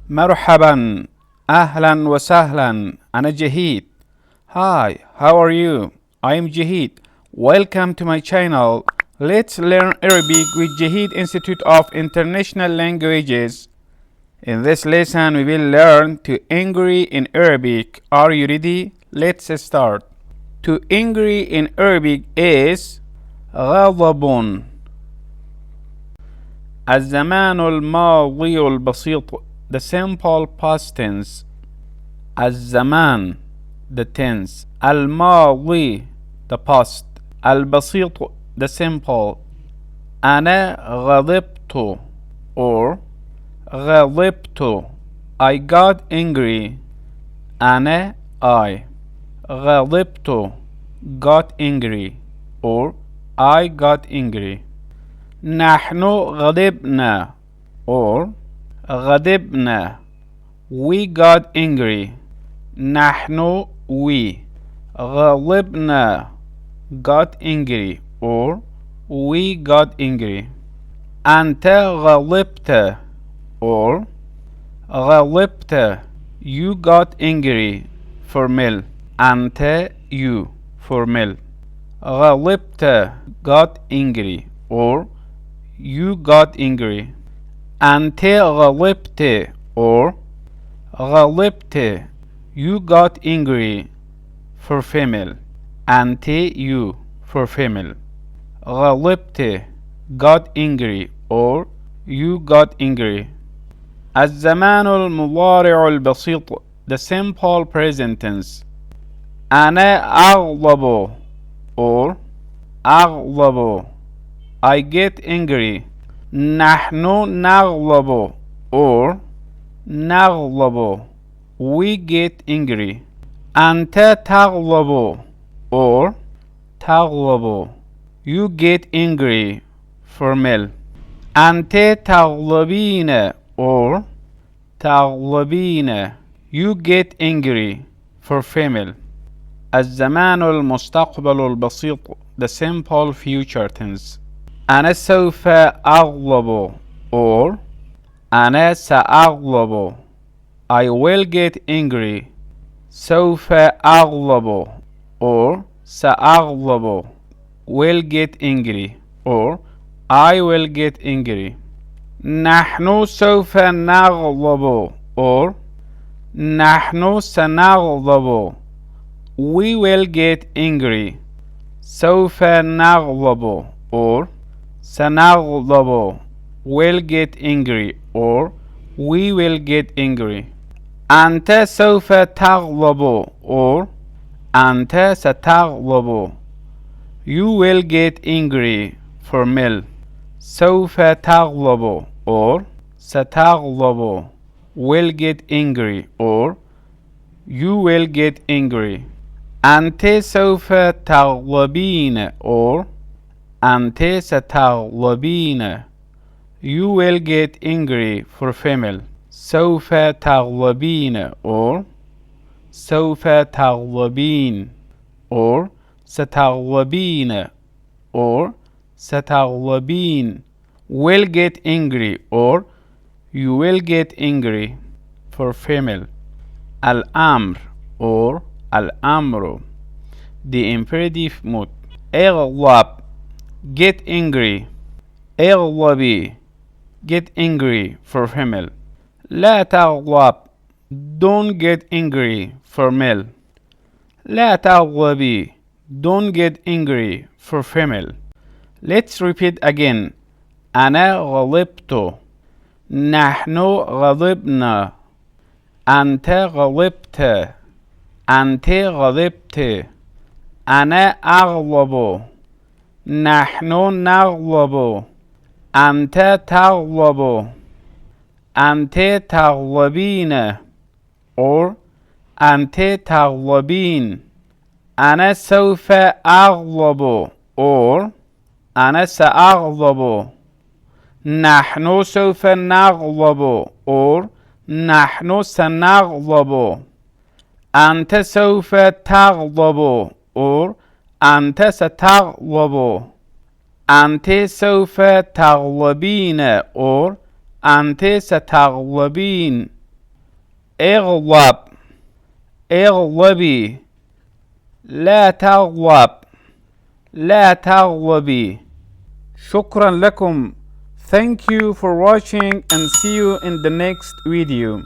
مرحبا أهلا وسهلا أنا جهيد. Hi, how are you? I am Jaheed. Welcome to my channel. Let's learn Arabic with Jaheed Institute of International Languages. In this lesson we will learn to angry in Arabic. Are you ready? Let's start. To angry in Arabic is غضب. الزمان الماضي البسيط, the simple past tense. الزمان, the tense. الماضي, the past. البسيط, the simple. أنا غضبت or غضبت, I got angry. أنا, I. غضبت, got angry or I got angry. نحن غضبنا or غضبنا, we got angry. نحن, we. غضبنا, got angry or we got angry. أنت غضبت or غضبت, you got angry. Formel. أنت, you. Formel. غضبت, got angry or you got angry. أنت غضبت or غضبت, you got angry. For female. أنت, you. For female. غضبت, got angry or you got angry. الزمان المضارع البسيط, the simple present tense. أنا أغضب or أغضب, I get angry. نحن نغضب or نغضب, we get angry. أنت تغضب or تغضب, you get angry. Formel. أنت تغضبين or تغضبين, you get angry. For female. الزمان المستقبل البسيط, the simple future tense. أنا سوف أغضب or أنا سأغضب, I will get angry. سوف أغضب or سأغضب, will get angry or I will get angry. نحن سوف نغضب or نحن سنغضب, we will get angry. سوف نغضب or سنغضب, will get angry or we will get angry. أنت سوف تغضب or أنت ستغضب, you will get angry. Formel. سوف تغضب or ستغضب, will get angry or you will get angry. أنت سوف تغضبين or أنت ستغضبين, you will get angry. For female. سوف تغضبين or سوف تغضبين or ستغضبين or ستغضبين, will get angry or you will get angry. For female. الأمر or الأمر, the imperative mood. اغضب, get angry. اغضبي, get angry. For female. لا تغضب, don't get angry. For male. لا تغضبي, don't get angry. For female. Let's repeat again. أنا غضبت, نحن غضبنا, أنت غضبت, أنت غضبت, أنا أغضب, نحن نغضب, أنت تغضب, أنت تغضبين or أنت تغضبين. أنا سوف أغضب or أنا سأغضب. نحن سوف نغضب or نحن سنغضب. أنت سوف تغضب or أنت ستغضب. أنت سوف تغضبين or أنت ستغضبين. اغضب اغضبي لا تغضب لا تغضبي. شكرا لكم. Thank you for watching and see you in the next video.